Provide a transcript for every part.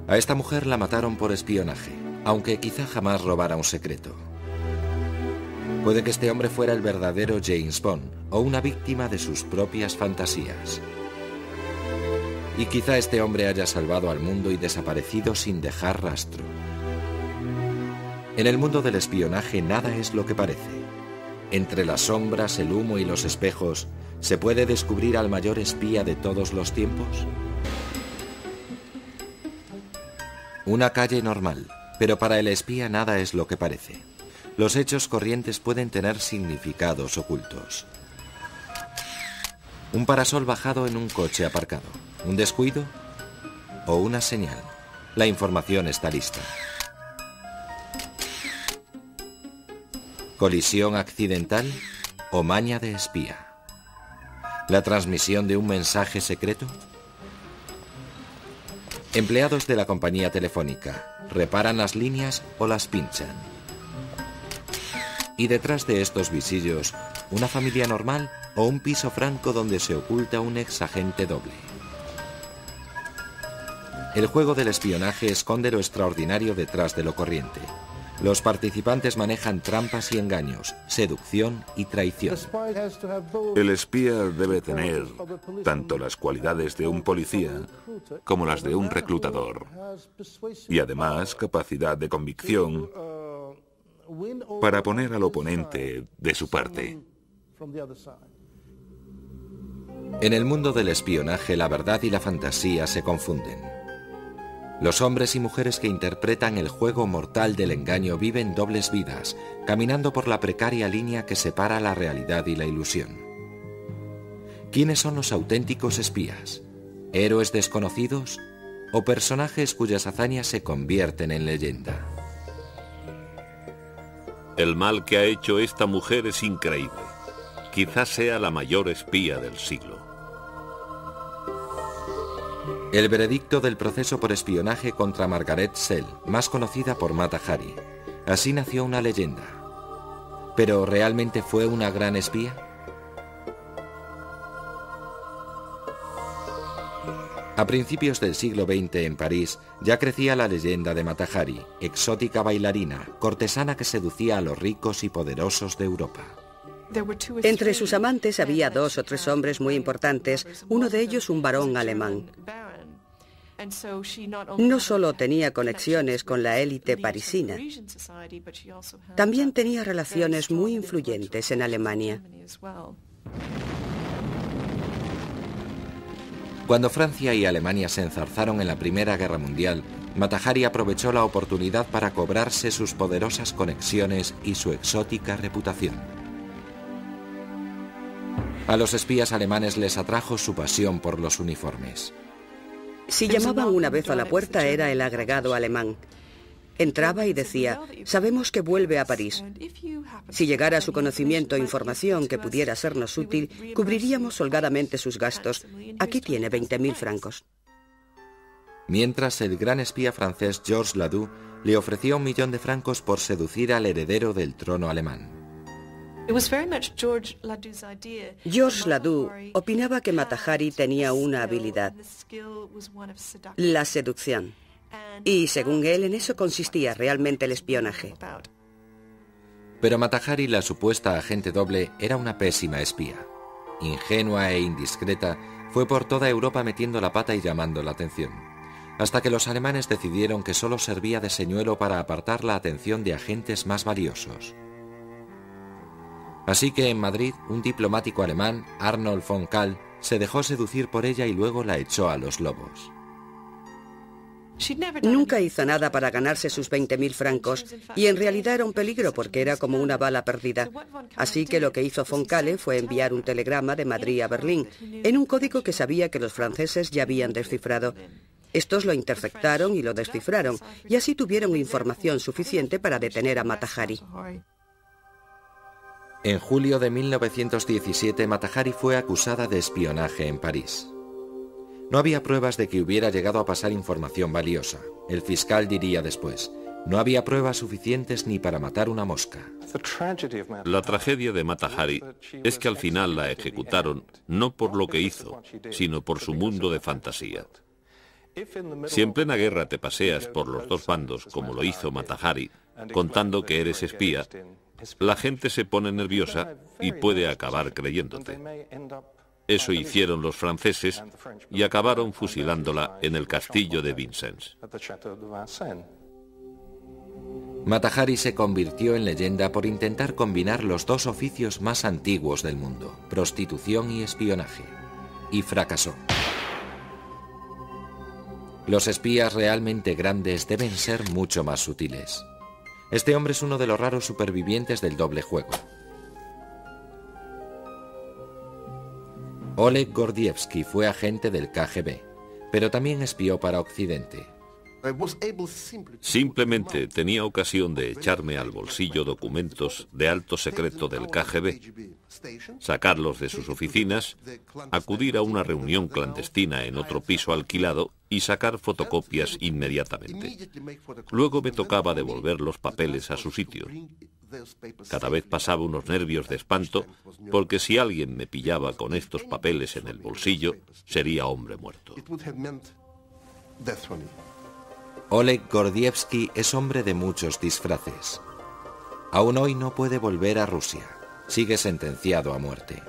A esta mujer la mataron por espionaje, aunque quizá jamás robara un secreto. Puede que este hombre fuera el verdadero James Bond o una víctima de sus propias fantasías. Y quizá este hombre haya salvado al mundo y desaparecido sin dejar rastro. En el mundo del espionaje nada es lo que parece. Entre las sombras, el humo y los espejos, ¿se puede descubrir al mayor espía de todos los tiempos? Una calle normal, pero para el espía nada es lo que parece. Los hechos corrientes pueden tener significados ocultos. Un parasol bajado en un coche aparcado, un descuido o una señal. La información está lista. ¿Colisión accidental o maña de espía? ¿La transmisión de un mensaje secreto? Empleados de la compañía telefónica, ¿reparan las líneas o las pinchan? Y detrás de estos visillos, ¿una familia normal o un piso franco donde se oculta un exagente doble? El juego del espionaje esconde lo extraordinario detrás de lo corriente. Los participantes manejan trampas y engaños, seducción y traición. El espía debe tener tanto las cualidades de un policía como las de un reclutador, y además capacidad de convicción para poner al oponente de su parte. En el mundo del espionaje, la verdad y la fantasía se confunden. Los hombres y mujeres que interpretan el juego mortal del engaño viven dobles vidas, caminando por la precaria línea que separa la realidad y la ilusión. ¿Quiénes son los auténticos espías? ¿Héroes desconocidos o personajes cuyas hazañas se convierten en leyenda? El mal que ha hecho esta mujer es increíble. Quizás sea la mayor espía del siglo. El veredicto del proceso por espionaje contra Margaret Sell, más conocida por Mata Hari. Así nació una leyenda. ¿Pero realmente fue una gran espía? A principios del siglo XX en París ya crecía la leyenda de Mata Hari, exótica bailarina, cortesana que seducía a los ricos y poderosos de Europa. Entre sus amantes había 2 o 3 hombres muy importantes, uno de ellos un barón alemán. No solo tenía conexiones con la élite parisina, también tenía relaciones muy influyentes en Alemania. Cuando Francia y Alemania se enzarzaron en la Primera Guerra Mundial, Mata Hari aprovechó la oportunidad para cobrarse sus poderosas conexiones y su exótica reputación. A los espías alemanes les atrajo su pasión por los uniformes. Si llamaban una vez a la puerta era el agregado alemán. Entraba y decía, sabemos que vuelve a París. Si llegara a su conocimiento información que pudiera sernos útil, cubriríamos holgadamente sus gastos. Aquí tiene 20.000 francos. Mientras el gran espía francés Georges Ladoux le ofreció 1 millón de francos por seducir al heredero del trono alemán. Georges Ladoux opinaba que Mata Hari tenía una habilidad, la seducción. Y según él, en eso consistía realmente el espionaje. Pero Mata Hari, la supuesta agente doble, era una pésima espía. Ingenua e indiscreta, fue por toda Europa metiendo la pata y llamando la atención. Hasta que los alemanes decidieron que solo servía de señuelo para apartar la atención de agentes más valiosos. Así que en Madrid, un diplomático alemán, Arnold von Kahl, se dejó seducir por ella y luego la echó a los lobos. Nunca hizo nada para ganarse sus 20.000 francos y en realidad era un peligro porque era como una bala perdida. Así que lo que hizo von Kahl fue enviar un telegrama de Madrid a Berlín en un código que sabía que los franceses ya habían descifrado. Estos lo interceptaron y lo descifraron y así tuvieron información suficiente para detener a Mata Hari. En julio de 1917, Mata Hari fue acusada de espionaje en París. No había pruebas de que hubiera llegado a pasar información valiosa. El fiscal diría después, no había pruebas suficientes ni para matar una mosca. La tragedia de Mata Hari es que al final la ejecutaron no por lo que hizo, sino por su mundo de fantasía. Si en plena guerra te paseas por los dos bandos, como lo hizo Mata Hari, contando que eres espía, la gente se pone nerviosa y puede acabar creyéndote. Eso hicieron los franceses y acabaron fusilándola en el castillo de Vincennes. Mata Hari se convirtió en leyenda por intentar combinar los dos oficios más antiguos del mundo, prostitución y espionaje, y fracasó. Los espías realmente grandes deben ser mucho más sutiles. Este hombre es uno de los raros supervivientes del doble juego. Oleg Gordievsky fue agente del KGB, pero también espió para Occidente. Simplemente tenía ocasión de echarme al bolsillo documentos de alto secreto del KGB, sacarlos de sus oficinas, acudir a una reunión clandestina en otro piso alquilado y sacar fotocopias inmediatamente. Luego me tocaba devolver los papeles a su sitio. Cada vez pasaba unos nervios de espanto, porque si alguien me pillaba con estos papeles en el bolsillo, sería hombre muerto. Oleg Gordievsky es hombre de muchos disfraces. Aún hoy no puede volver a Rusia. Sigue sentenciado a muerte.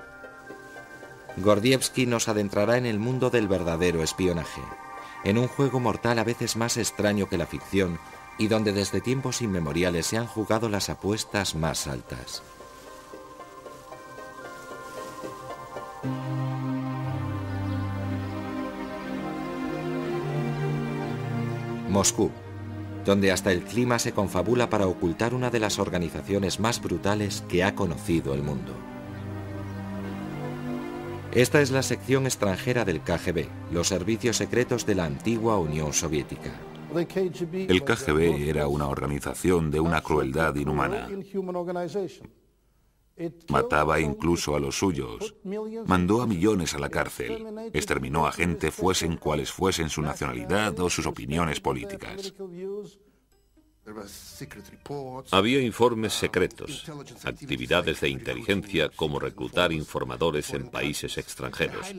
Gordievsky nos adentrará en el mundo del verdadero espionaje, en un juego mortal a veces más extraño que la ficción y donde desde tiempos inmemoriales se han jugado las apuestas más altas. Moscú, donde hasta el clima se confabula para ocultar una de las organizaciones más brutales que ha conocido el mundo. Esta es la sección extranjera del KGB, los servicios secretos de la antigua Unión Soviética. El KGB era una organización de una crueldad inhumana. Mataba incluso a los suyos. Mandó a millones a la cárcel. Exterminó a gente fuesen cuales fuesen su nacionalidad o sus opiniones políticas. Había informes secretos, actividades de inteligencia como reclutar informadores en países extranjeros.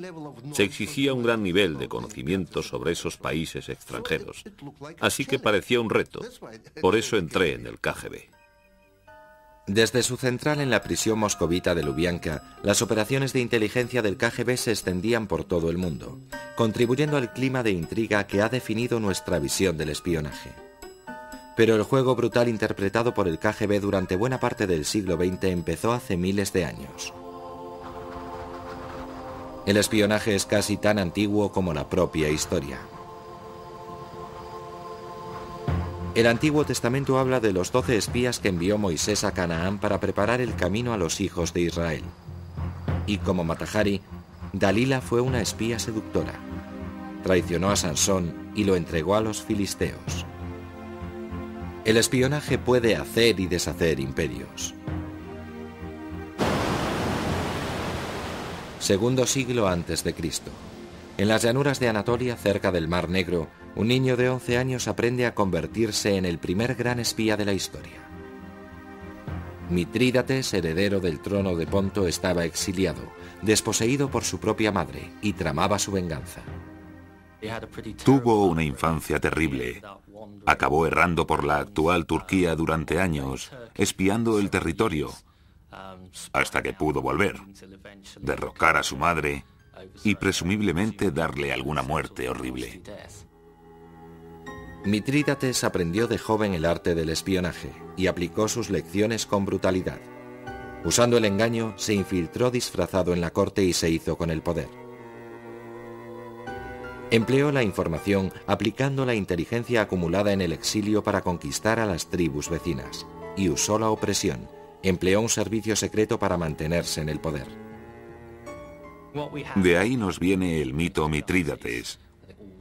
Se exigía un gran nivel de conocimiento sobre esos países extranjeros. Así que parecía un reto. Por eso entré en el KGB. Desde su central en la prisión moscovita de Lubianka, las operaciones de inteligencia del KGB se extendían por todo el mundo, contribuyendo al clima de intriga que ha definido nuestra visión del espionaje. Pero el juego brutal interpretado por el KGB durante buena parte del siglo XX empezó hace miles de años. El espionaje es casi tan antiguo como la propia historia. El Antiguo Testamento habla de los 12 espías que envió Moisés a Canaán para preparar el camino a los hijos de Israel. Y como Mata Hari, Dalila fue una espía seductora. Traicionó a Sansón y lo entregó a los filisteos. El espionaje puede hacer y deshacer imperios. Segundo siglo antes de Cristo. En las llanuras de Anatolia, cerca del Mar Negro, un niño de 11 años aprende a convertirse en el primer gran espía de la historia. Mitrídates, heredero del trono de Ponto, estaba exiliado, desposeído por su propia madre, y tramaba su venganza. Tuvo una infancia terrible. Acabó errando por la actual Turquía durante años, espiando el territorio, hasta que pudo volver, derrocar a su madre y presumiblemente darle alguna muerte horrible. Mitrídates aprendió de joven el arte del espionaje y aplicó sus lecciones con brutalidad. Usando el engaño, se infiltró disfrazado en la corte y se hizo con el poder. Empleó la información aplicando la inteligencia acumulada en el exilio para conquistar a las tribus vecinas, y usó la opresión. Empleó un servicio secreto para mantenerse en el poder. De ahí nos viene el mito Mitrídates,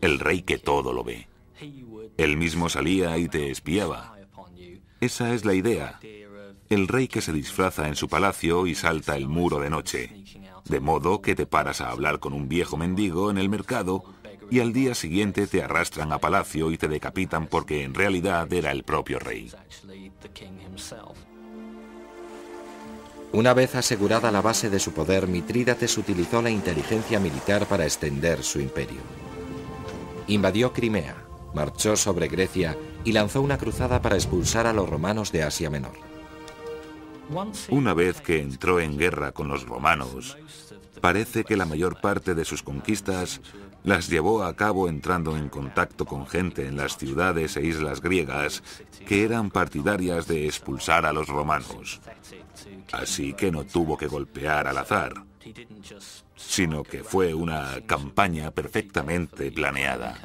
el rey que todo lo ve. Él mismo salía y te espiaba. Esa es la idea. El rey que se disfraza en su palacio y salta el muro de noche, de modo que te paras a hablar con un viejo mendigo en el mercado y al día siguiente te arrastran a palacio y te decapitan porque en realidad era el propio rey. Una vez asegurada la base de su poder, Mitrídates utilizó la inteligencia militar para extender su imperio. invadió Crimea, marchó sobre Grecia y lanzó una cruzada para expulsar a los romanos de Asia Menor. Una vez que entró en guerra con los romanos, parece que la mayor parte de sus conquistas las llevó a cabo entrando en contacto con gente en las ciudades e islas griegas que eran partidarias de expulsar a los romanos. Así que no tuvo que golpear al azar, sino que fue una campaña perfectamente planeada.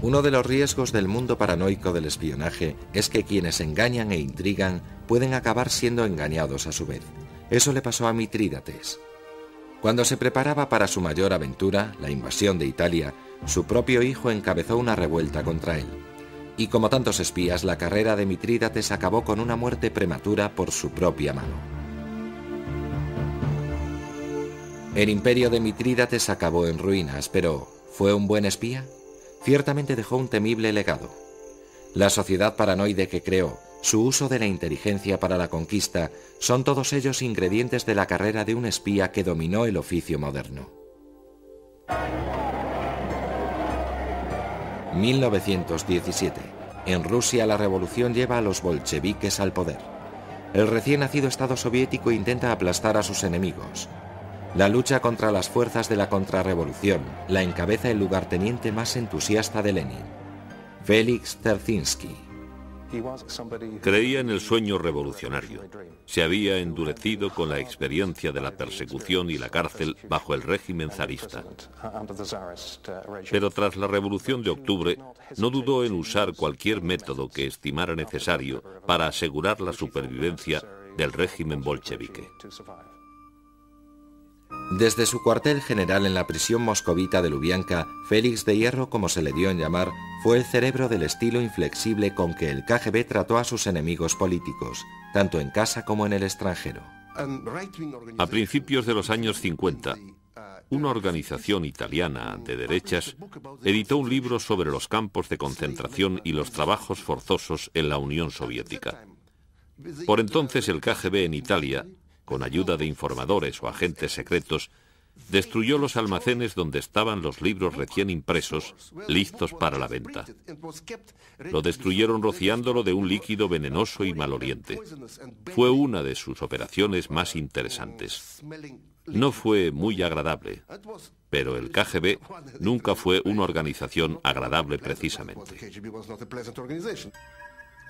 Uno de los riesgos del mundo paranoico del espionaje es que quienes engañan e intrigan pueden acabar siendo engañados a su vez. Eso le pasó a Mitrídates. Cuando se preparaba para su mayor aventura, la invasión de Italia, su propio hijo encabezó una revuelta contra él. Y como tantos espías, la carrera de Mitrídates acabó con una muerte prematura por su propia mano. El imperio de Mitrídates acabó en ruinas, pero ¿fue un buen espía? Ciertamente dejó un temible legado. La sociedad paranoide que creó, su uso de la inteligencia para la conquista, son todos ellos ingredientes de la carrera de un espía que dominó el oficio moderno. 1917. En Rusia la revolución lleva a los bolcheviques al poder. El recién nacido Estado soviético intenta aplastar a sus enemigos. La lucha contra las fuerzas de la contrarrevolución la encabeza el lugarteniente más entusiasta de Lenin, Félix Dzerzhinsky. Creía en el sueño revolucionario. Se había endurecido con la experiencia de la persecución y la cárcel bajo el régimen zarista. Pero tras la Revolución de Octubre, no dudó en usar cualquier método que estimara necesario para asegurar la supervivencia del régimen bolchevique. Desde su cuartel general en la prisión moscovita de Lubianka, Félix de Hierro, como se le dio en llamar, fue el cerebro del estilo inflexible con que el KGB trató a sus enemigos políticos, tanto en casa como en el extranjero. A principios de los años 50, una organización italiana de derechas editó un libro sobre los campos de concentración y los trabajos forzosos en la Unión Soviética. Por entonces el KGB en Italia, con ayuda de informadores o agentes secretos, destruyó los almacenes donde estaban los libros recién impresos, listos para la venta. Lo destruyeron rociándolo de un líquido venenoso y maloliente. Fue una de sus operaciones más interesantes. No fue muy agradable, pero el KGB nunca fue una organización agradable precisamente.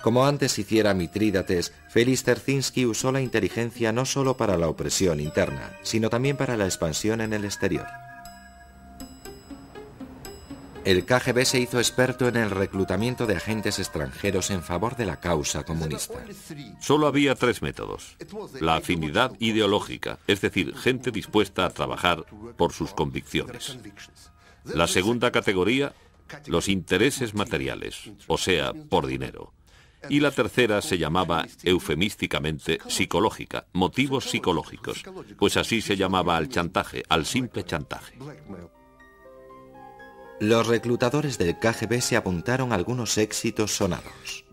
Como antes hiciera Mitrídates, Félix Dzerzhinsky usó la inteligencia no solo para la opresión interna, sino también para la expansión en el exterior. El KGB se hizo experto en el reclutamiento de agentes extranjeros en favor de la causa comunista. Solo había tres métodos: la afinidad ideológica, es decir, gente dispuesta a trabajar por sus convicciones. La segunda categoría, los intereses materiales, o sea, por dinero. Y la tercera se llamaba eufemísticamente psicológica, motivos psicológicos, pues así se llamaba al chantaje, al simple chantaje. Los reclutadores del KGB se apuntaron a algunos éxitos sonados.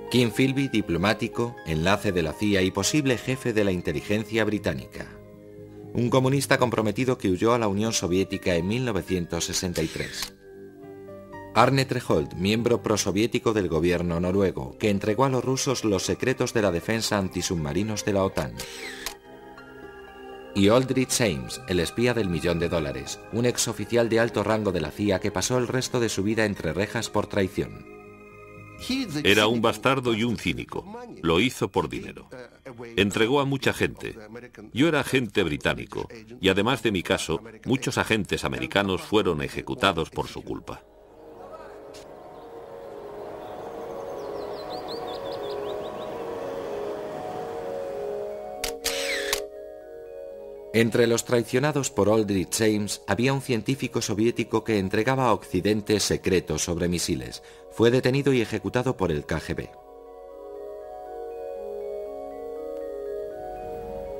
Kim Philby, diplomático, enlace de la CIA y posible jefe de la inteligencia británica. Un comunista comprometido que huyó a la Unión Soviética en 1963. Arne Treholt, miembro prosoviético del gobierno noruego, que entregó a los rusos los secretos de la defensa antisubmarinos de la OTAN. Y Aldrich Ames, el espía del $1.000.000, un exoficial de alto rango de la CIA que pasó el resto de su vida entre rejas por traición. Era un bastardo y un cínico. Lo hizo por dinero. Entregó a mucha gente. Yo era agente británico, y además de mi caso, muchos agentes americanos fueron ejecutados por su culpa. Entre los traicionados por Aldrich Ames había un científico soviético que entregaba a Occidente secretos sobre misiles. Fue detenido y ejecutado por el KGB.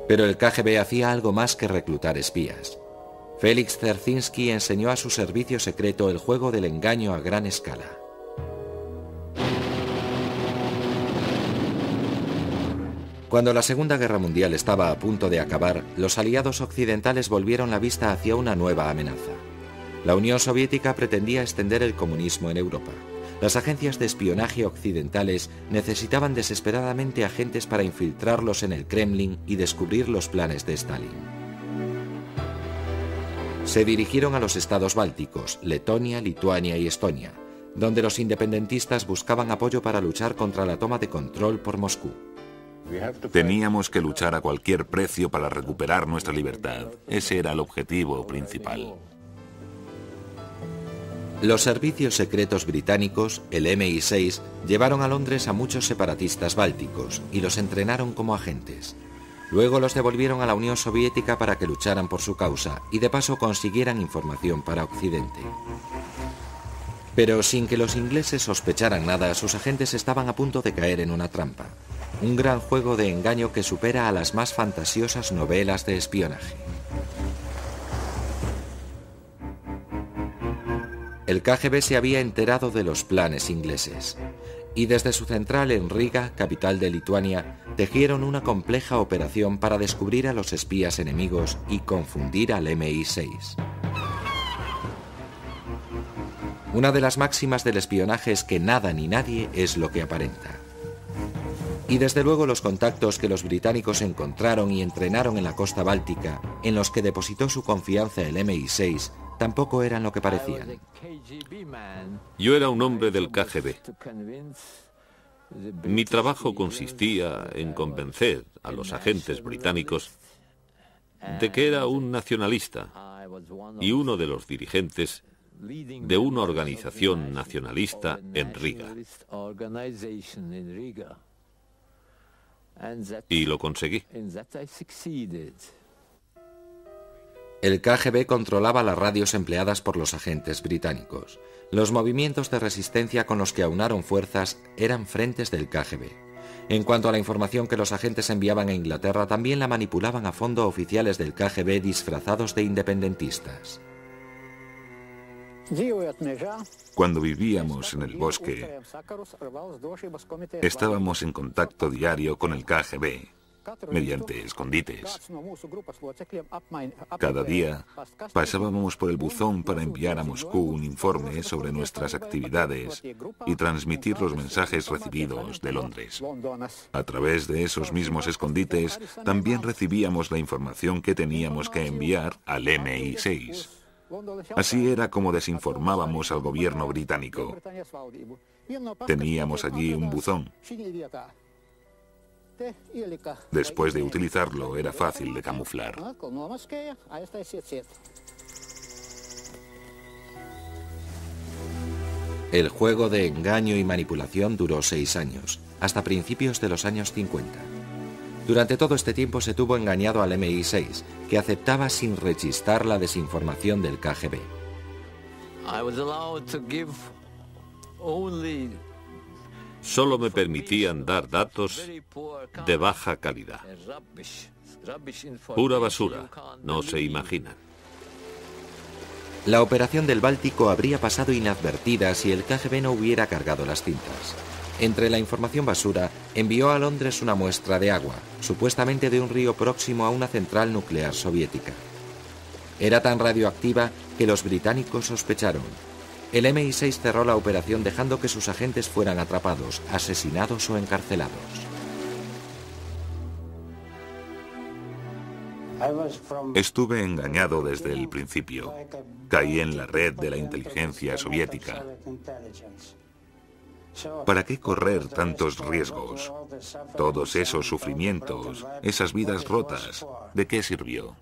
Pero el KGB hacía algo más que reclutar espías. Félix Dzerzhinsky enseñó a su servicio secreto el juego del engaño a gran escala. Cuando la Segunda Guerra Mundial estaba a punto de acabar, los aliados occidentales volvieron la vista hacia una nueva amenaza. La Unión Soviética pretendía extender el comunismo en Europa. Las agencias de espionaje occidentales necesitaban desesperadamente agentes para infiltrarlos en el Kremlin y descubrir los planes de Stalin. Se dirigieron a los estados bálticos, Letonia, Lituania y Estonia, donde los independentistas buscaban apoyo para luchar contra la toma de control por Moscú. Teníamos que luchar a cualquier precio para recuperar nuestra libertad. Ese era el objetivo principal. Los servicios secretos británicos, el MI6, llevaron a Londres a muchos separatistas bálticos y los entrenaron como agentes. Luego los devolvieron a la Unión Soviética para que lucharan por su causa y de paso consiguieran información para Occidente. Pero sin que los ingleses sospecharan nada, sus agentes estaban a punto de caer en una trampa. Un gran juego de engaño que supera a las más fantasiosas novelas de espionaje. El KGB se había enterado de los planes ingleses y desde su central en Riga, capital de Lituania, tejieron una compleja operación para descubrir a los espías enemigos y confundir al MI6. Una de las máximas del espionaje es que nada ni nadie es lo que aparenta. Y desde luego los contactos que los británicos encontraron y entrenaron en la costa báltica, en los que depositó su confianza el MI6, tampoco eran lo que parecían. Yo era un hombre del KGB. Mi trabajo consistía en convencer a los agentes británicos de que era un nacionalista y uno de los dirigentes de una organización nacionalista en Riga. Y lo conseguí. El KGB controlaba las radios empleadas por los agentes británicos. Los movimientos de resistencia con los que aunaron fuerzas eran frentes del KGB. En cuanto a la información que los agentes enviaban a Inglaterra, también la manipulaban a fondo oficiales del KGB disfrazados de independentistas. Cuando vivíamos en el bosque, estábamos en contacto diario con el KGB, mediante escondites. Cada día pasábamos por el buzón para enviar a Moscú un informe sobre nuestras actividades y transmitir los mensajes recibidos de Londres. A través de esos mismos escondites también recibíamos la información que teníamos que enviar al MI6. Así era como desinformábamos al gobierno británico. Teníamos allí un buzón. Después de utilizarlo, era fácil de camuflar. El juego de engaño y manipulación duró 6 años, hasta principios de los años 50. Durante todo este tiempo se tuvo engañado al MI6, que aceptaba sin rechistar la desinformación del KGB. Solo me permitían dar datos de baja calidad. Pura basura, no se imaginan. La operación del Báltico habría pasado inadvertida si el KGB no hubiera cargado las cintas. Entre la información basura, envió a Londres una muestra de agua, supuestamente de un río próximo a una central nuclear soviética. Era tan radioactiva que los británicos sospecharon. El MI6 cerró la operación dejando que sus agentes fueran atrapados, asesinados o encarcelados. Estuve engañado desde el principio. Caí en la red de la inteligencia soviética. ¿Para qué correr tantos riesgos? Todos esos sufrimientos, esas vidas rotas, ¿de qué sirvió?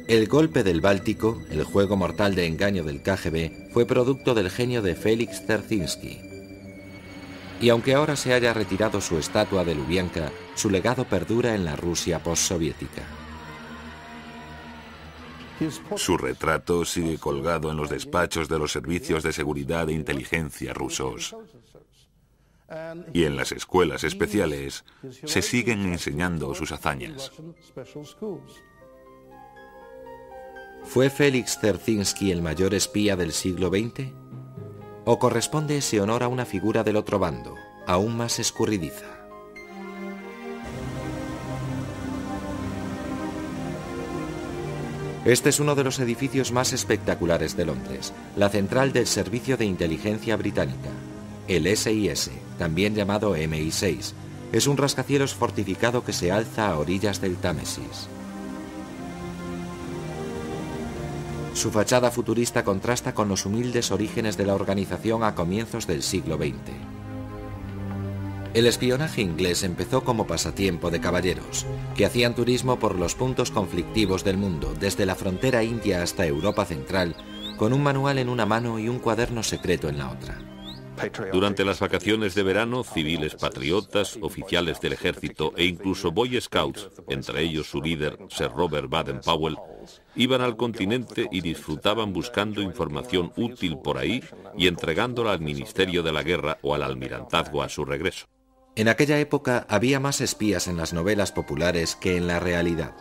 El golpe del Báltico, el juego mortal de engaño del KGB, fue producto del genio de Félix Dzerzhinsky. Y aunque ahora se haya retirado su estatua de Lubianka, su legado perdura en la Rusia postsoviética. Su retrato sigue colgado en los despachos de los servicios de seguridad e inteligencia rusos. Y en las escuelas especiales se siguen enseñando sus hazañas. ¿Fue Félix Dzerzhinsky el mayor espía del siglo XX? ¿O corresponde ese honor a una figura del otro bando, aún más escurridiza? Este es uno de los edificios más espectaculares de Londres, la central del Servicio de Inteligencia Británica. El SIS, también llamado MI6, es un rascacielos fortificado que se alza a orillas del Támesis. Su fachada futurista contrasta con los humildes orígenes de la organización a comienzos del siglo XX. El espionaje inglés empezó como pasatiempo de caballeros, que hacían turismo por los puntos conflictivos del mundo, desde la frontera india hasta Europa Central, con un manual en una mano y un cuaderno secreto en la otra. Durante las vacaciones de verano, civiles patriotas, oficiales del ejército e incluso Boy Scouts, entre ellos su líder, Sir Robert Baden-Powell, iban al continente y disfrutaban buscando información útil por ahí y entregándola al Ministerio de la Guerra o al Almirantazgo a su regreso. En aquella época había más espías en las novelas populares que en la realidad.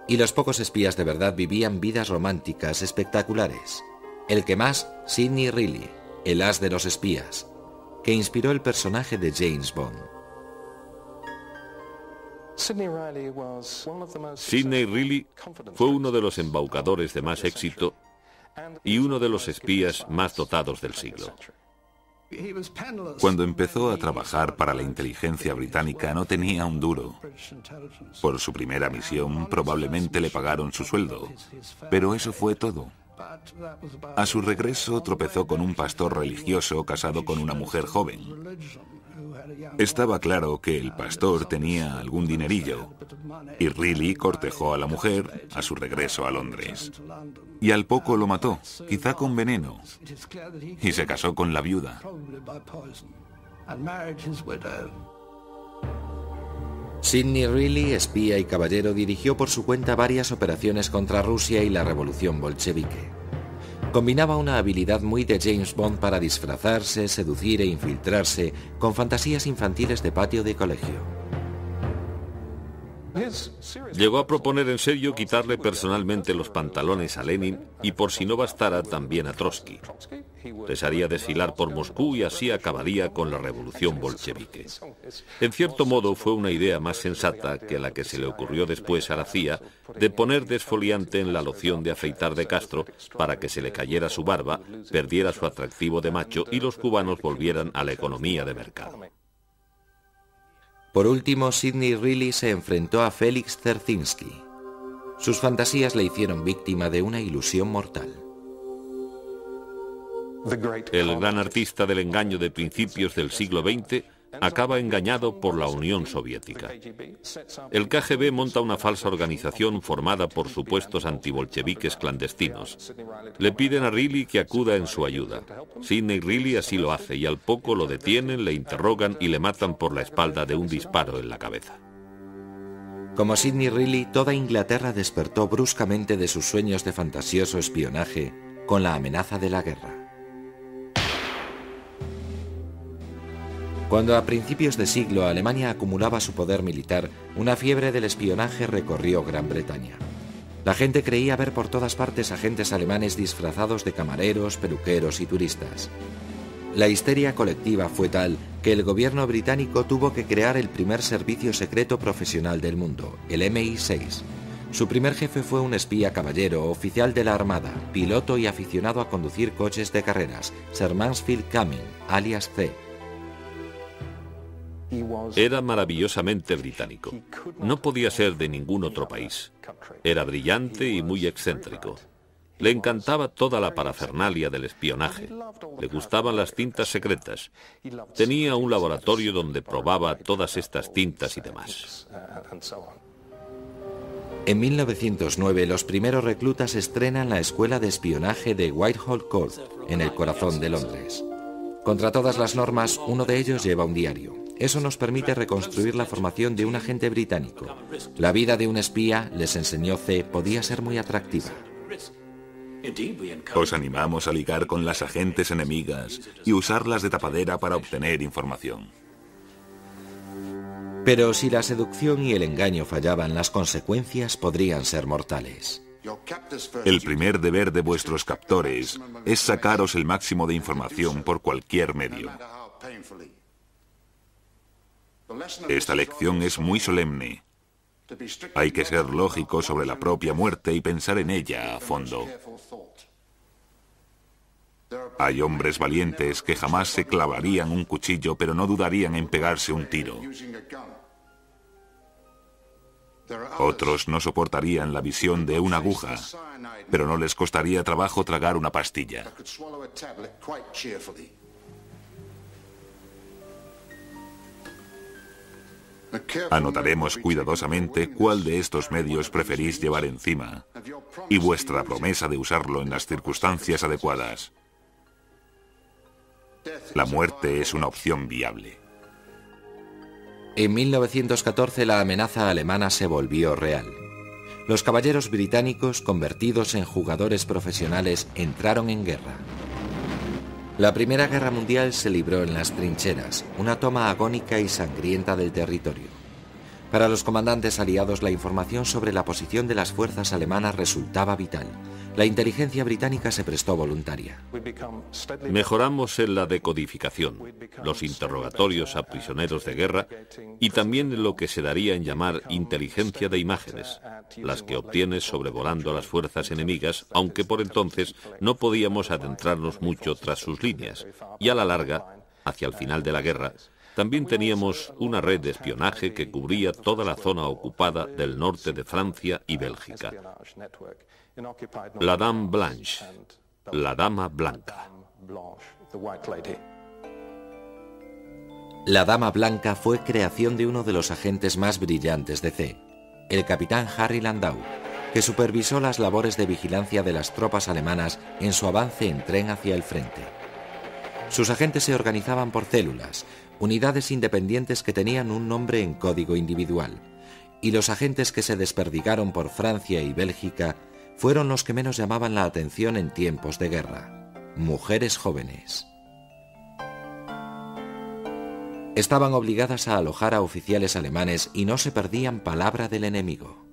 Y los pocos espías de verdad vivían vidas románticas espectaculares. El que más, Sidney Reilly, el as de los espías, que inspiró el personaje de James Bond. Sidney Reilly fue uno de los embaucadores de más éxito y uno de los espías más dotados del siglo. Cuando empezó a trabajar para la inteligencia británica no tenía un duro. Por su primera misión probablemente le pagaron su sueldo, pero eso fue todo. A su regreso tropezó con un pastor religioso casado con una mujer joven. Estaba claro que el pastor tenía algún dinerillo, y Reilly cortejó a la mujer a su regreso a Londres. Y al poco lo mató, quizá con veneno, y se casó con la viuda. Sidney Reilly, espía y caballero, dirigió por su cuenta varias operaciones contra Rusia y la revolución bolchevique. Combinaba una habilidad muy de James Bond para disfrazarse, seducir e infiltrarse con fantasías infantiles de patio de colegio. Llegó a proponer en serio quitarle personalmente los pantalones a Lenin y, por si no bastara, también a Trotsky. Les haría desfilar por Moscú y así acabaría con la revolución bolchevique. En cierto modo fue una idea más sensata que la que se le ocurrió después a la CIA de poner desfoliante en la loción de afeitar de Castro para que se le cayera su barba, perdiera su atractivo de macho y los cubanos volvieran a la economía de mercado. Por último, Sidney Reilly se enfrentó a Félix Dzerzhinsky. Sus fantasías le hicieron víctima de una ilusión mortal. El gran artista del engaño de principios del siglo XX acaba engañado por la Unión Soviética. El KGB monta una falsa organización formada por supuestos antibolcheviques clandestinos. Le piden a Reilly que acuda en su ayuda. Sidney Reilly así lo hace y al poco lo detienen, le interrogan y le matan por la espalda de un disparo en la cabeza. Como Sidney Reilly, toda Inglaterra despertó bruscamente de sus sueños de fantasioso espionaje con la amenaza de la guerra. Cuando a principios de siglo Alemania acumulaba su poder militar, una fiebre del espionaje recorrió Gran Bretaña. La gente creía ver por todas partes agentes alemanes disfrazados de camareros, peluqueros y turistas. La histeria colectiva fue tal que el gobierno británico tuvo que crear el primer servicio secreto profesional del mundo, el MI6. Su primer jefe fue un espía caballero, oficial de la Armada, piloto y aficionado a conducir coches de carreras, Sir Mansfield Cumming, alias C. Era maravillosamente británico. No podía ser de ningún otro país. Era brillante y muy excéntrico. Le encantaba toda la parafernalia del espionaje. Le gustaban las tintas secretas. Tenía un laboratorio donde probaba todas estas tintas y demás. En 1909, los primeros reclutas estrenan la escuela de espionaje de Whitehall Court, en el corazón de Londres. Contra todas las normas, uno de ellos lleva un diario. Eso nos permite reconstruir la formación de un agente británico. La vida de un espía, les enseñó C, podía ser muy atractiva. Os animamos a ligar con las agentes enemigas y usarlas de tapadera para obtener información. Pero si la seducción y el engaño fallaban, las consecuencias podrían ser mortales. El primer deber de vuestros captores es sacaros el máximo de información por cualquier medio. Esta lección es muy solemne Hay que ser lógico sobre la propia muerte y pensar en ella a fondo. Hay hombres valientes que jamás se clavarían un cuchillo, pero no dudarían en pegarse un tiro. Otros no soportarían la visión de una aguja, pero no les costaría trabajo tragar una pastilla. Anotaremos cuidadosamente cuál de estos medios preferís llevar encima y vuestra promesa de usarlo en las circunstancias adecuadas. La muerte es una opción viable. En 1914 la amenaza alemana se volvió real. Los caballeros británicos, convertidos en jugadores profesionales, entraron en guerra. La Primera Guerra Mundial se libró en las trincheras, una toma agónica y sangrienta del territorio. Para los comandantes aliados, la información sobre la posición de las fuerzas alemanas resultaba vital. La inteligencia británica se prestó voluntaria. Mejoramos en la decodificación, los interrogatorios a prisioneros de guerra y también en lo que se daría en llamar inteligencia de imágenes, las que obtienes sobrevolando a las fuerzas enemigas, aunque por entonces no podíamos adentrarnos mucho tras sus líneas, y a la larga, hacia el final de la guerra, también teníamos una red de espionaje que cubría toda la zona ocupada del norte de Francia y Bélgica. La Dame Blanche, la Dama Blanca. La Dama Blanca fue creación de uno de los agentes más brillantes de C, el capitán Harry Landau, que supervisó las labores de vigilancia de las tropas alemanas en su avance en tren hacia el frente. Sus agentes se organizaban por células, unidades independientes que tenían un nombre en código individual, y los agentes que se desperdigaron por Francia y Bélgica fueron los que menos llamaban la atención en tiempos de guerra: mujeres jóvenes. Estaban obligadas a alojar a oficiales alemanes y no se perdían palabra del enemigo.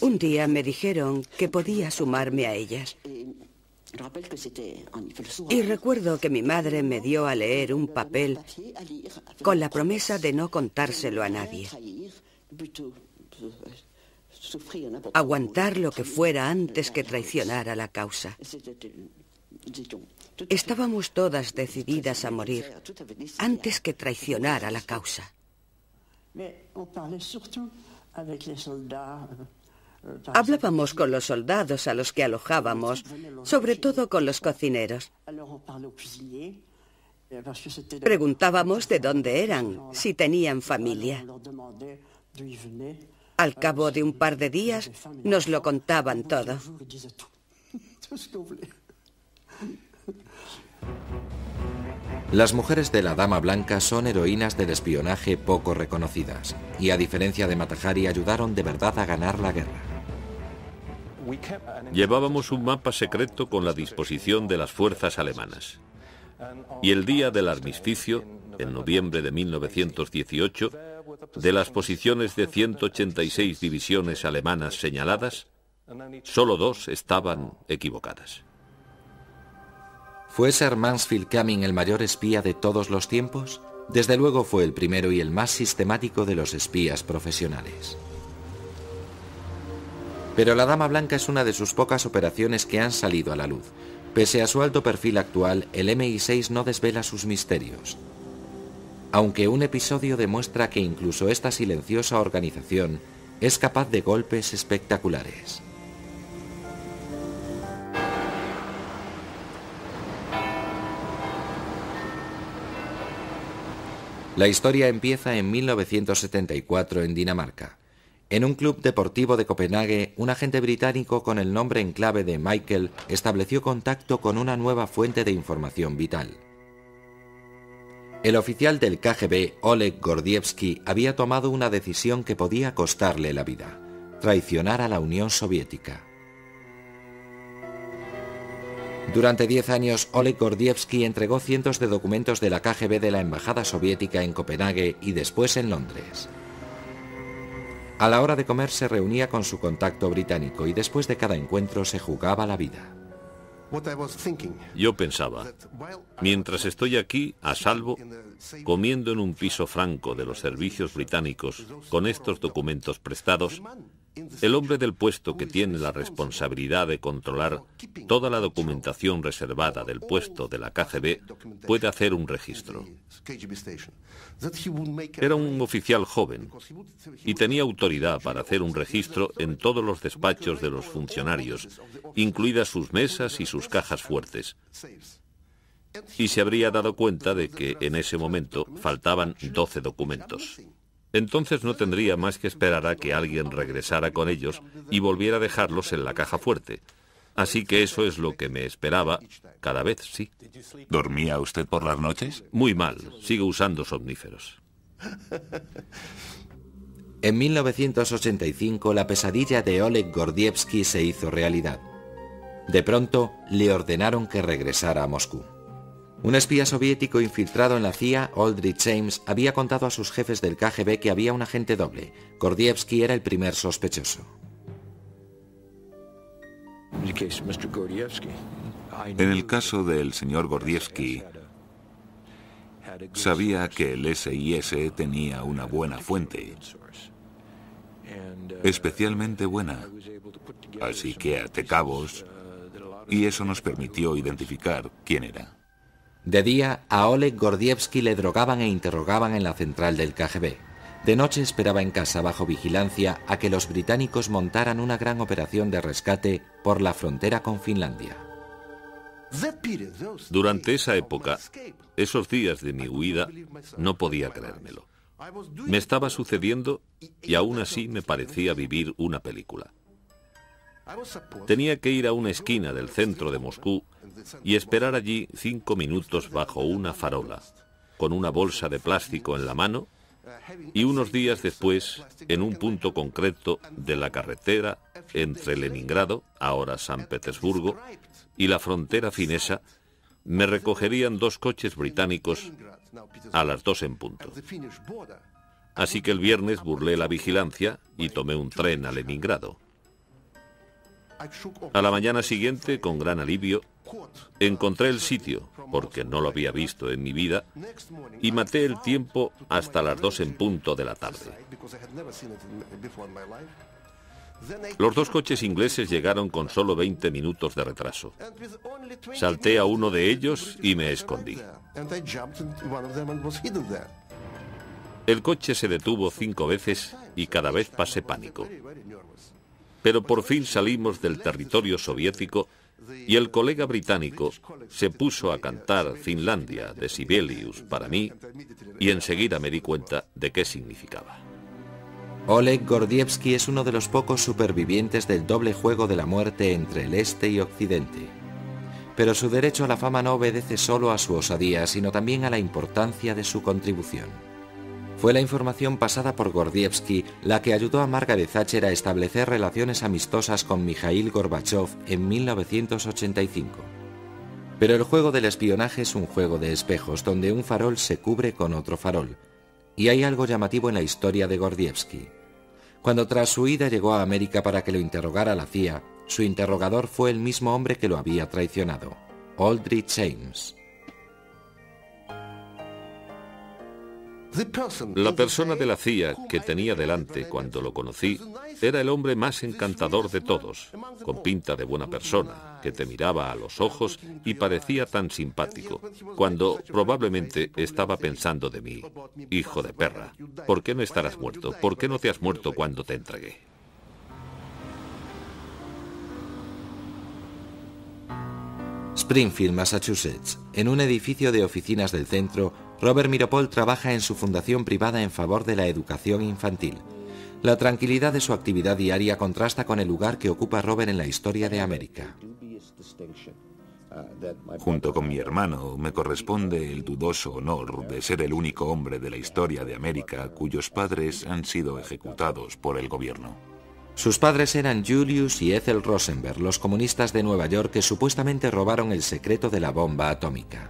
Un día me dijeron que podía sumarme a ellas. Y recuerdo que mi madre me dio a leer un papel con la promesa de no contárselo a nadie. Aguantar lo que fuera antes que traicionar a la causa. Estábamos todas decididas a morir antes que traicionar a la causa. Hablábamos con los soldados a los que alojábamos, sobre todo con los cocineros. Preguntábamos de dónde eran, si tenían familia. Al cabo de un par de días nos lo contaban todo. Las mujeres de la Dama Blanca son heroínas del espionaje poco reconocidas, y a diferencia de Mata Hari ayudaron de verdad a ganar la guerra. Llevábamos un mapa secreto con la disposición de las fuerzas alemanas. Y el día del armisticio, en noviembre de 1918, de las posiciones de 186 divisiones alemanas señaladas, solo 2 estaban equivocadas. ¿Fue Sir Mansfield Cumming el mayor espía de todos los tiempos? Desde luego fue el primero y el más sistemático de los espías profesionales. Pero la Dama Blanca es una de sus pocas operaciones que han salido a la luz. Pese a su alto perfil actual, el MI6 no desvela sus misterios. Aunque un episodio demuestra que incluso esta silenciosa organización es capaz de golpes espectaculares. La historia empieza en 1974 en Dinamarca. En un club deportivo de Copenhague, un agente británico con el nombre en clave de Michael estableció contacto con una nueva fuente de información vital. El oficial del KGB, Oleg Gordievsky, había tomado una decisión que podía costarle la vida: traicionar a la Unión Soviética. Durante 10 años, Oleg Gordievsky entregó cientos de documentos de la KGB de la Embajada Soviética en Copenhague y después en Londres. A la hora de comer se reunía con su contacto británico y después de cada encuentro se jugaba la vida. Yo pensaba, mientras estoy aquí, a salvo, comiendo en un piso franco de los servicios británicos con estos documentos prestados, el hombre del puesto que tiene la responsabilidad de controlar toda la documentación reservada del puesto de la KGB puede hacer un registro. Era un oficial joven y tenía autoridad para hacer un registro en todos los despachos de los funcionarios, incluidas sus mesas y sus cajas fuertes. Y se habría dado cuenta de que en ese momento faltaban 12 documentos. Entonces no tendría más que esperar a que alguien regresara con ellos y volviera a dejarlos en la caja fuerte. Así que eso es lo que me esperaba cada vez, sí. ¿Dormía usted por las noches? Muy mal, sigo usando somníferos. En 1985, la pesadilla de Oleg Gordievsky se hizo realidad. De pronto, le ordenaron que regresara a Moscú. Un espía soviético infiltrado en la CIA, Aldrich James, había contado a sus jefes del KGB que había un agente doble. Gordievsky era el primer sospechoso. En el caso del señor Gordievsky, sabía que el SIS tenía una buena fuente, especialmente buena, así que até cabos, y eso nos permitió identificar quién era. De día, a Oleg Gordievsky le drogaban e interrogaban en la central del KGB. De noche esperaba en casa bajo vigilancia a que los británicos montaran una gran operación de rescate por la frontera con Finlandia. Durante esa época, esos días de mi huida, no podía creérmelo. Me estaba sucediendo y aún así me parecía vivir una película. Tenía que ir a una esquina del centro de Moscú y esperar allí 5 minutos bajo una farola, con una bolsa de plástico en la mano, y unos días después, en un punto concreto de la carretera entre Leningrado, ahora San Petersburgo, y la frontera finesa, me recogerían 2 coches británicos a las 2 en punto. Así que el viernes burlé la vigilancia y tomé un tren a Leningrado. A la mañana siguiente, con gran alivio, encontré el sitio, porque no lo había visto en mi vida, y maté el tiempo hasta las 2 en punto de la tarde. Los 2 coches ingleses llegaron con solo 20 minutos de retraso. Salté a uno de ellos y me escondí. El coche se detuvo 5 veces y cada vez pasé pánico. Pero por fin salimos del territorio soviético y el colega británico se puso a cantar Finlandia de Sibelius para mí y enseguida me di cuenta de qué significaba. Oleg Gordievsky es uno de los pocos supervivientes del doble juego de la muerte entre el Este y Occidente. Pero su derecho a la fama no obedece solo a su osadía, sino también a la importancia de su contribución. Fue la información pasada por Gordievsky la que ayudó a Margaret Thatcher a establecer relaciones amistosas con Mikhail Gorbachev en 1985. Pero el juego del espionaje es un juego de espejos donde un farol se cubre con otro farol. Y hay algo llamativo en la historia de Gordievsky. Cuando tras su huida llegó a América para que lo interrogara la CIA, su interrogador fue el mismo hombre que lo había traicionado, Aldrich James. La persona de la CIA que tenía delante cuando lo conocí era el hombre más encantador de todos, con pinta de buena persona, que te miraba a los ojos y parecía tan simpático, cuando probablemente estaba pensando de mí: hijo de perra, ¿por qué no estarás muerto? ¿Por qué no te has muerto cuando te entregué? Springfield, Massachusetts. En un edificio de oficinas del centro, Robert Miropol trabaja en su fundación privada en favor de la educación infantil. La tranquilidad de su actividad diaria contrasta con el lugar que ocupa Robert en la historia de América. Junto con mi hermano, me corresponde el dudoso honor de ser el único hombre de la historia de América cuyos padres han sido ejecutados por el gobierno. Sus padres eran Julius y Ethel Rosenberg, los comunistas de Nueva York que supuestamente robaron el secreto de la bomba atómica.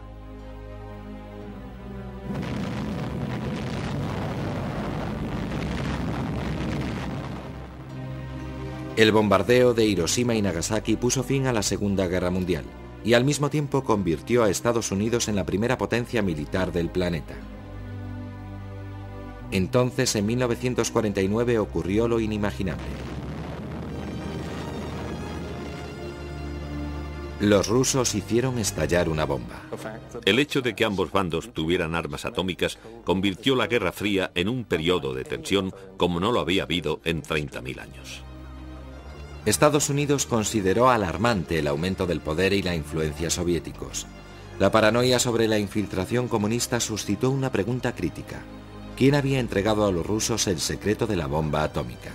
El bombardeo de Hiroshima y Nagasaki puso fin a la Segunda Guerra Mundial. y al mismo tiempo convirtió a Estados Unidos en la primera potencia militar del planeta. Entonces, en 1949 ocurrió lo inimaginable. Los rusos hicieron estallar una bomba. El hecho de que ambos bandos tuvieran armas atómicas convirtió la Guerra Fría en un periodo de tensión como no lo había habido en 30.000 años. Estados Unidos consideró alarmante el aumento del poder y la influencia soviéticos. La paranoia sobre la infiltración comunista suscitó una pregunta crítica. ¿Quién había entregado a los rusos el secreto de la bomba atómica?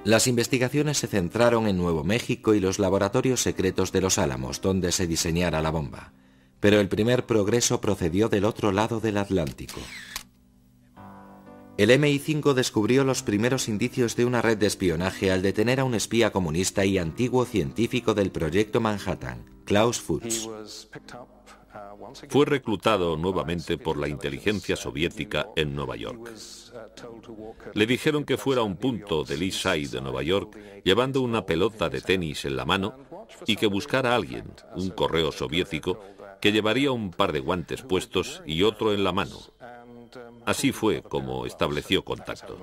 Las investigaciones se centraron en Nuevo México y los laboratorios secretos de Los Álamos, donde se diseñara la bomba. Pero el primer progreso procedió del otro lado del Atlántico. El MI5 descubrió los primeros indicios de una red de espionaje al detener a un espía comunista y antiguo científico del Proyecto Manhattan, Klaus Fuchs. Fue reclutado nuevamente por la inteligencia soviética en Nueva York. Le dijeron que fuera a un punto del East Side de Nueva York llevando una pelota de tenis en la mano y que buscara a alguien, un correo soviético, que llevaría un par de guantes puestos y otro en la mano. Así fue como estableció contacto.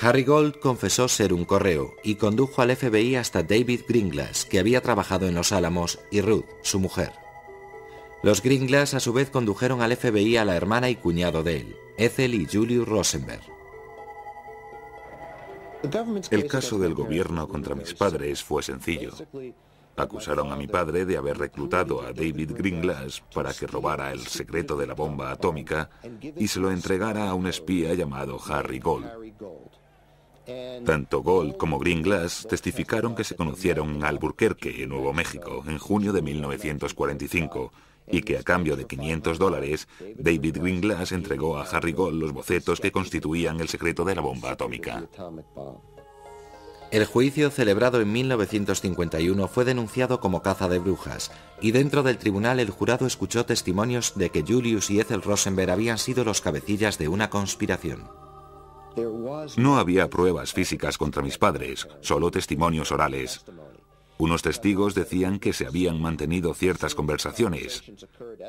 Harry Gold confesó ser un correo y condujo al FBI hasta David Greenglass, que había trabajado en Los Álamos, y Ruth, su mujer. Los Greenglass a su vez condujeron al FBI a la hermana y cuñado de él, Ethel y Julius Rosenberg. El caso del gobierno contra mis padres fue sencillo. Acusaron a mi padre de haber reclutado a David Greenglass para que robara el secreto de la bomba atómica y se lo entregara a un espía llamado Harry Gold. Tanto Gold como Greenglass testificaron que se conocieron en Albuquerque, en Nuevo México, en junio de 1945, y que a cambio de $500, David Greenglass entregó a Harry Gold los bocetos que constituían el secreto de la bomba atómica. El juicio, celebrado en 1951, fue denunciado como caza de brujas, y dentro del tribunal el jurado escuchó testimonios de que Julius y Ethel Rosenberg habían sido los cabecillas de una conspiración. No había pruebas físicas contra mis padres, solo testimonios orales. Unos testigos decían que se habían mantenido ciertas conversaciones.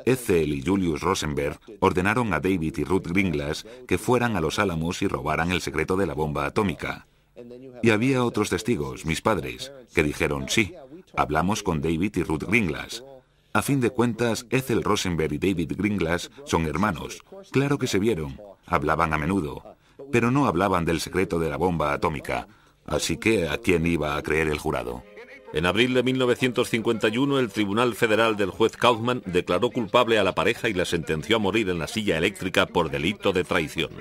Ethel y Julius Rosenberg ordenaron a David y Ruth Greenglass que fueran a Los Álamos y robaran el secreto de la bomba atómica. Y había otros testigos, mis padres, que dijeron sí, hablamos con David y Ruth Greenglass. A fin de cuentas, Ethel Rosenberg y David Greenglass son hermanos. Claro que se vieron, hablaban a menudo, pero no hablaban del secreto de la bomba atómica. Así que, ¿a quién iba a creer el jurado? En abril de 1951, el Tribunal Federal del juez Kaufman declaró culpable a la pareja y la sentenció a morir en la silla eléctrica por delito de traición.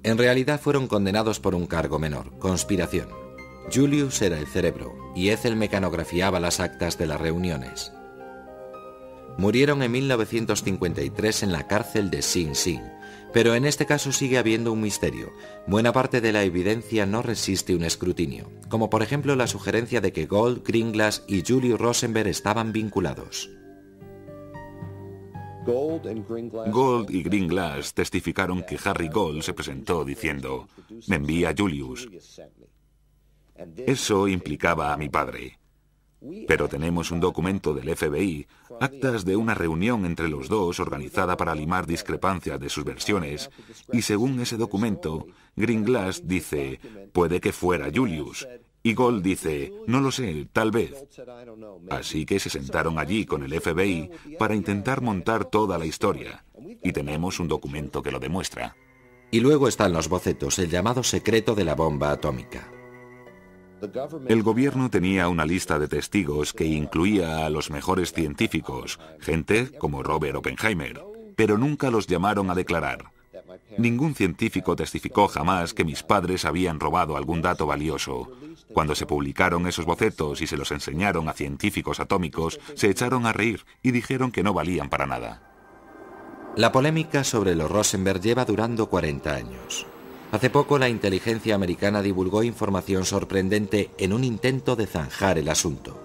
En realidad fueron condenados por un cargo menor, conspiración. Julius era el cerebro y Ethel mecanografiaba las actas de las reuniones. Murieron en 1953 en la cárcel de Sing Sing, pero en este caso sigue habiendo un misterio. Buena parte de la evidencia no resiste un escrutinio, como por ejemplo la sugerencia de que Gold, Greenglass y Julius Rosenberg estaban vinculados. Gold y Greenglass testificaron que Harry Gold se presentó diciendo, me envía Julius. Eso implicaba a mi padre. Pero tenemos un documento del FBI, actas de una reunión entre los dos organizada para limar discrepancias de sus versiones, y según ese documento, Greenglass dice, puede que fuera Julius, y Gold dice, no lo sé, tal vez. Así que se sentaron allí con el FBI para intentar montar toda la historia, y tenemos un documento que lo demuestra. Y luego están los bocetos, el llamado secreto de la bomba atómica. El gobierno tenía una lista de testigos que incluía a los mejores científicos, gente como Robert Oppenheimer, pero nunca los llamaron a declarar. Ningún científico testificó jamás que mis padres habían robado algún dato valioso. Cuando se publicaron esos bocetos y se los enseñaron a científicos atómicos, se echaron a reír y dijeron que no valían para nada. La polémica sobre los Rosenberg lleva durando 40 años. Hace poco la inteligencia americana divulgó información sorprendente en un intento de zanjar el asunto.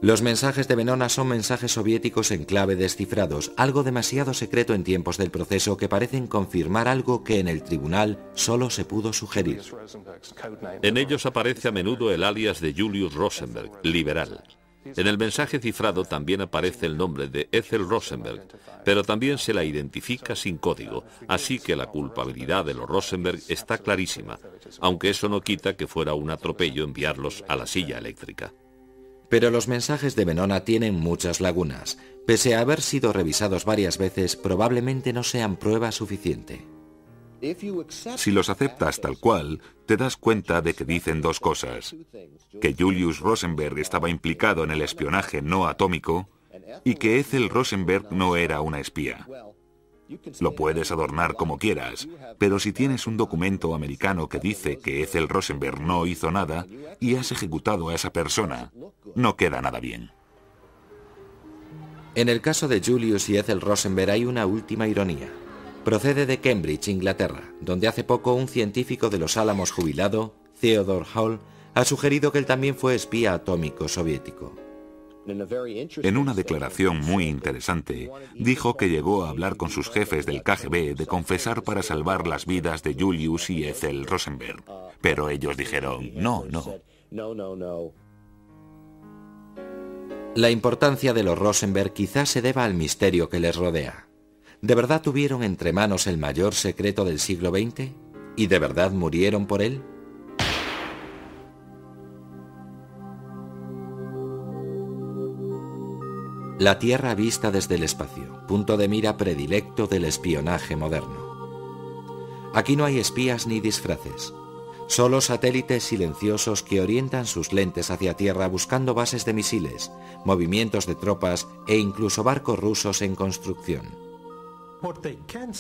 Los mensajes de Venona son mensajes soviéticos en clave descifrados, algo demasiado secreto en tiempos del proceso que parecen confirmar algo que en el tribunal solo se pudo sugerir. En ellos aparece a menudo el alias de Julius Rosenberg, liberal. En el mensaje cifrado también aparece el nombre de Ethel Rosenberg, pero también se la identifica sin código, así que la culpabilidad de los Rosenberg está clarísima, aunque eso no quita que fuera un atropello enviarlos a la silla eléctrica. Pero los mensajes de Venona tienen muchas lagunas. Pese a haber sido revisados varias veces, probablemente no sean prueba suficiente. Si los aceptas tal cual, te das cuenta de que dicen dos cosas: que Julius Rosenberg estaba implicado en el espionaje no atómico y que Ethel Rosenberg no era una espía. Lo puedes adornar como quieras, pero si tienes un documento americano que dice que Ethel Rosenberg no hizo nada y has ejecutado a esa persona, no queda nada bien. En el caso de Julius y Ethel Rosenberg hay una última ironía. Procede de Cambridge, Inglaterra, donde hace poco un científico de los Álamos jubilado, Theodore Hall, ha sugerido que él también fue espía atómico soviético. En una declaración muy interesante, dijo que llegó a hablar con sus jefes del KGB de confesar para salvar las vidas de Julius y Ethel Rosenberg. Pero ellos dijeron, no. La importancia de los Rosenberg quizás se deba al misterio que les rodea. ¿De verdad tuvieron entre manos el mayor secreto del siglo XX? ¿Y de verdad murieron por él? La Tierra vista desde el espacio, punto de mira predilecto del espionaje moderno. Aquí no hay espías ni disfraces, solo satélites silenciosos que orientan sus lentes hacia Tierra buscando bases de misiles, movimientos de tropas e incluso barcos rusos en construcción.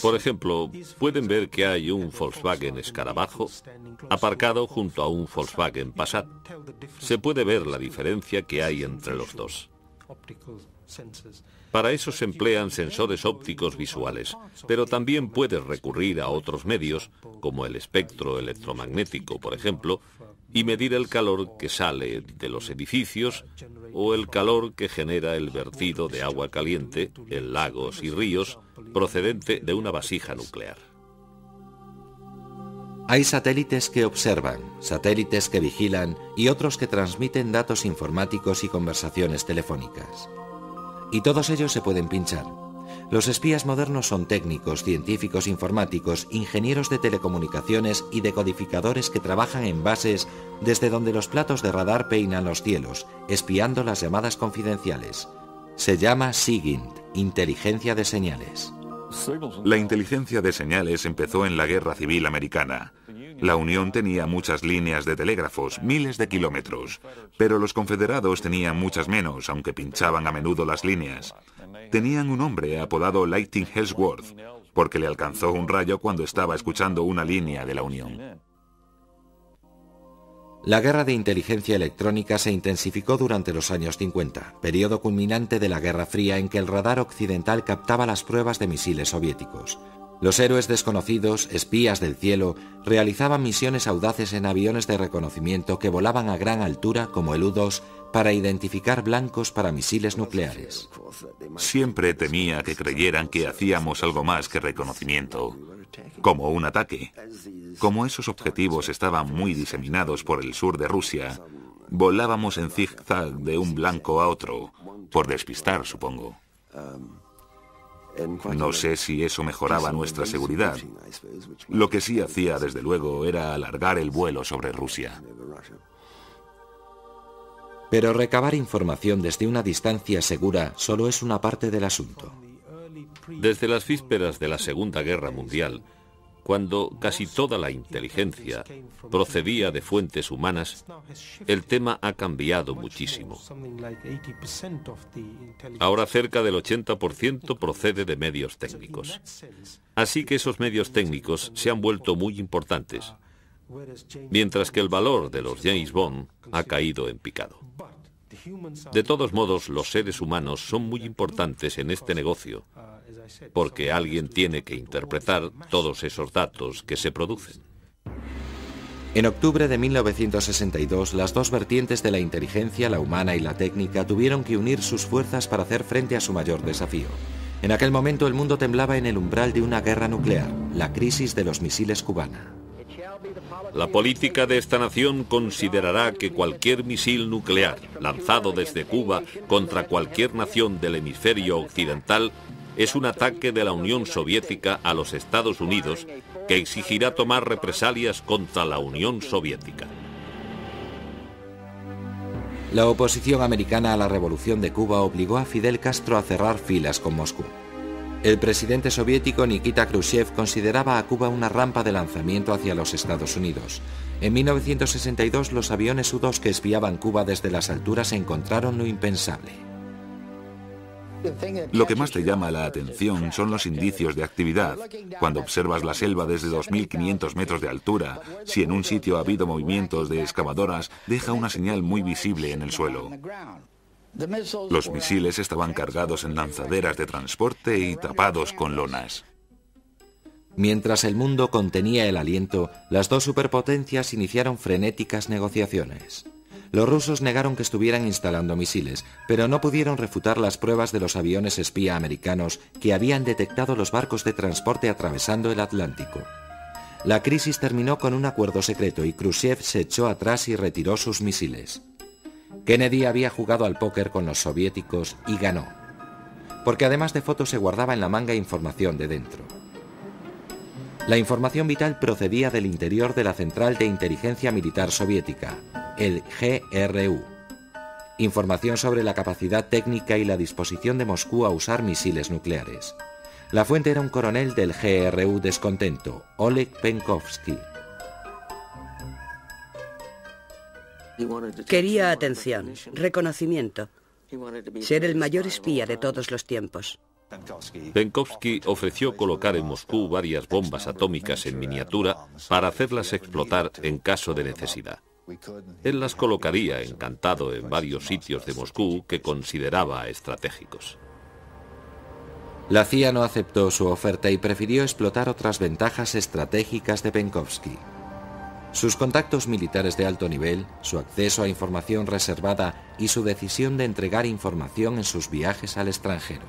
Por ejemplo, pueden ver que hay un Volkswagen Escarabajo aparcado junto a un Volkswagen Passat. Se puede ver la diferencia que hay entre los dos. Para eso se emplean sensores ópticos visuales, pero también puedes recurrir a otros medios, como el espectro electromagnético, por ejemplo, y medir el calor que sale de los edificios o el calor que genera el vertido de agua caliente en lagos y ríos procedente de una vasija nuclear. Hay satélites que observan, satélites que vigilan y otros que transmiten datos informáticos y conversaciones telefónicas. Y todos ellos se pueden pinchar. Los espías modernos son técnicos, científicos informáticos, ingenieros de telecomunicaciones y decodificadores que trabajan en bases desde donde los platos de radar peinan los cielos, espiando las llamadas confidenciales. Se llama SIGINT, inteligencia de señales. La inteligencia de señales empezó en la Guerra Civil Americana. La Unión tenía muchas líneas de telégrafos, miles de kilómetros, pero los confederados tenían muchas menos, aunque pinchaban a menudo las líneas. Tenían un hombre apodado Lightning Ellsworth, porque le alcanzó un rayo cuando estaba escuchando una línea de la Unión. La guerra de inteligencia electrónica se intensificó durante los años 50, periodo culminante de la Guerra Fría en que el radar occidental captaba las pruebas de misiles soviéticos. Los héroes desconocidos, espías del cielo, realizaban misiones audaces en aviones de reconocimiento que volaban a gran altura como el U-2 para identificar blancos para misiles nucleares. Siempre temía que creyeran que hacíamos algo más que reconocimiento, como un ataque. Como esos objetivos estaban muy diseminados por el sur de Rusia, volábamos en zigzag de un blanco a otro, por despistar, supongo. No sé si eso mejoraba nuestra seguridad. Lo que sí hacía, desde luego, era alargar el vuelo sobre Rusia. Pero recabar información desde una distancia segura solo es una parte del asunto. Desde las vísperas de la Segunda Guerra Mundial, cuando casi toda la inteligencia procedía de fuentes humanas, el tema ha cambiado muchísimo. Ahora cerca del 80% procede de medios técnicos. Así que esos medios técnicos se han vuelto muy importantes, mientras que el valor de los James Bond ha caído en picado. De todos modos, los seres humanos son muy importantes en este negocio, porque alguien tiene que interpretar todos esos datos que se producen. En octubre de 1962, las dos vertientes de la inteligencia, la humana y la técnica, tuvieron que unir sus fuerzas para hacer frente a su mayor desafío. En aquel momento el mundo temblaba en el umbral de una guerra nuclear, la crisis de los misiles cubana. La política de esta nación considerará que cualquier misil nuclear lanzado desde Cuba contra cualquier nación del hemisferio occidental es un ataque de la Unión Soviética a los Estados Unidos que exigirá tomar represalias contra la Unión Soviética. La oposición americana a la revolución de Cuba obligó a Fidel Castro a cerrar filas con Moscú. El presidente soviético Nikita Khrushchev consideraba a Cuba una rampa de lanzamiento hacia los Estados Unidos. En 1962 los aviones U-2 que espiaban Cuba desde las alturas encontraron lo impensable. Lo que más te llama la atención son los indicios de actividad. Cuando observas la selva desde 2.500 metros de altura, si en un sitio ha habido movimientos de excavadoras, deja una señal muy visible en el suelo. Los misiles estaban cargados en lanzaderas de transporte y tapados con lonas. Mientras el mundo contenía el aliento, las dos superpotencias iniciaron frenéticas negociaciones. Los rusos negaron que estuvieran instalando misiles, pero no pudieron refutar las pruebas de los aviones espía americanos que habían detectado los barcos de transporte atravesando el Atlántico. La crisis terminó con un acuerdo secreto y Khrushchev se echó atrás y retiró sus misiles. Kennedy había jugado al póker con los soviéticos y ganó, porque además de fotos se guardaba en la manga información de dentro. La información vital procedía del interior de la Central de Inteligencia Militar Soviética, el GRU. Información sobre la capacidad técnica y la disposición de Moscú a usar misiles nucleares. La fuente era un coronel del GRU descontento, Oleg Penkovsky. Quería atención, reconocimiento, ser el mayor espía de todos los tiempos. Penkovsky ofreció colocar en Moscú varias bombas atómicas en miniatura para hacerlas explotar en caso de necesidad. Él las colocaría encantado en varios sitios de Moscú que consideraba estratégicos. La CIA no aceptó su oferta y prefirió explotar otras ventajas estratégicas de Penkovsky. Sus contactos militares de alto nivel, su acceso a información reservada y su decisión de entregar información en sus viajes al extranjero.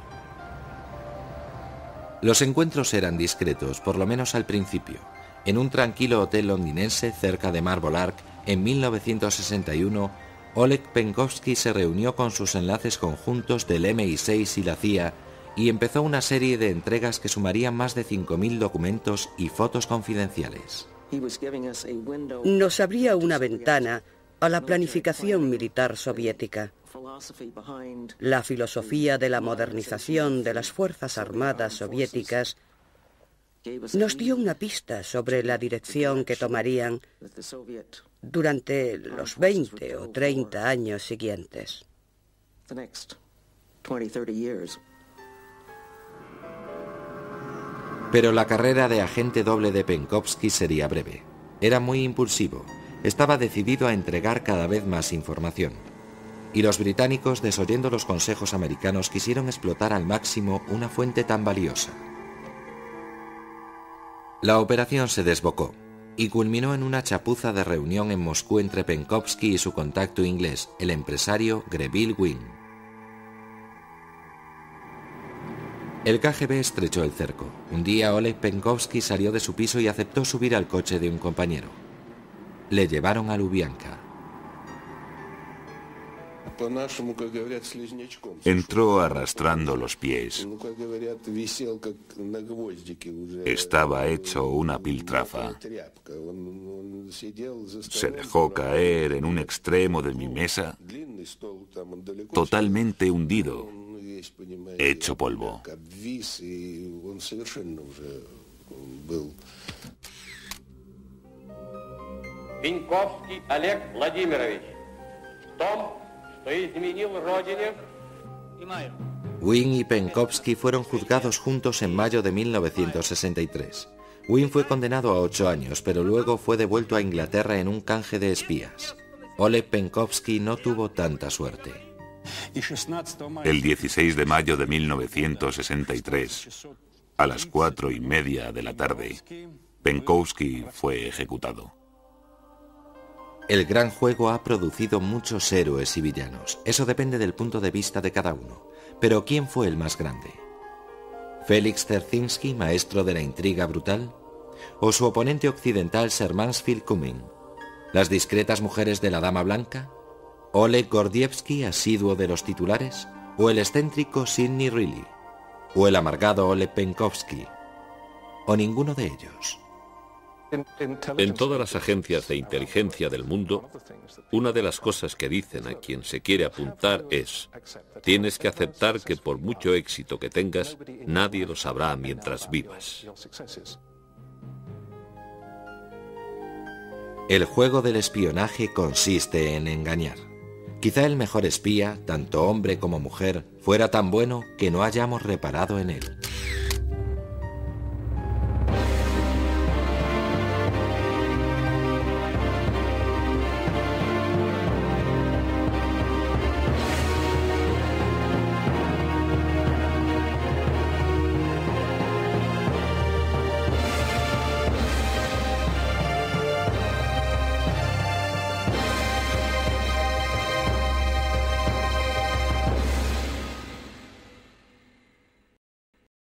Los encuentros eran discretos, por lo menos al principio. En un tranquilo hotel londinense cerca de Marble Arch, en 1961, Oleg Penkovsky se reunió con sus enlaces conjuntos del MI6 y la CIA y empezó una serie de entregas que sumarían más de 5.000 documentos y fotos confidenciales. Nos abría una ventana a la planificación militar soviética, la filosofía de la modernización de las Fuerzas Armadas soviéticas. Nos dio una pista sobre la dirección que tomarían durante los 20 o 30 años siguientes. Pero la carrera de agente doble de Penkovsky sería breve. Era muy impulsivo. Estaba decidido a entregar cada vez más información. Y los británicos, desoyendo los consejos americanos, quisieron explotar al máximo una fuente tan valiosa. La operación se desbocó y culminó en una chapuza de reunión en Moscú entre Penkovsky y su contacto inglés, el empresario Greville Wynne. El KGB estrechó el cerco. Un día Oleg Penkovsky salió de su piso y aceptó subir al coche de un compañero. Le llevaron a Lubyanka. Entró arrastrando los pies. Estaba hecho una piltrafa. Se dejó caer en un extremo de mi mesa, totalmente hundido, hecho polvo. Penkovsky Oleg Vladimirovich. Wynne y Penkovsky fueron juzgados juntos en mayo de 1963. Wynne fue condenado a 8 años, pero luego fue devuelto a Inglaterra en un canje de espías. Oleg Penkovsky no tuvo tanta suerte. El 16 de mayo de 1963, a las 4:30 de la tarde, Penkovsky fue ejecutado. El gran juego ha producido muchos héroes y villanos. Eso depende del punto de vista de cada uno. Pero ¿quién fue el más grande? ¿Félix Dzerzhinsky, maestro de la intriga brutal? ¿O su oponente occidental Sir Mansfield Cumming? ¿Las discretas mujeres de la Dama Blanca? ¿Oleg Gordievsky, asiduo de los titulares? ¿O el excéntrico Sidney Reilly? ¿O el amargado Oleg Penkovsky? ¿O ninguno de ellos? En todas las agencias de inteligencia del mundo, una de las cosas que dicen a quien se quiere apuntar es: tienes que aceptar que por mucho éxito que tengas, nadie lo sabrá mientras vivas. El juego del espionaje consiste en engañar. Quizá el mejor espía, tanto hombre como mujer, fuera tan bueno que no hayamos reparado en él.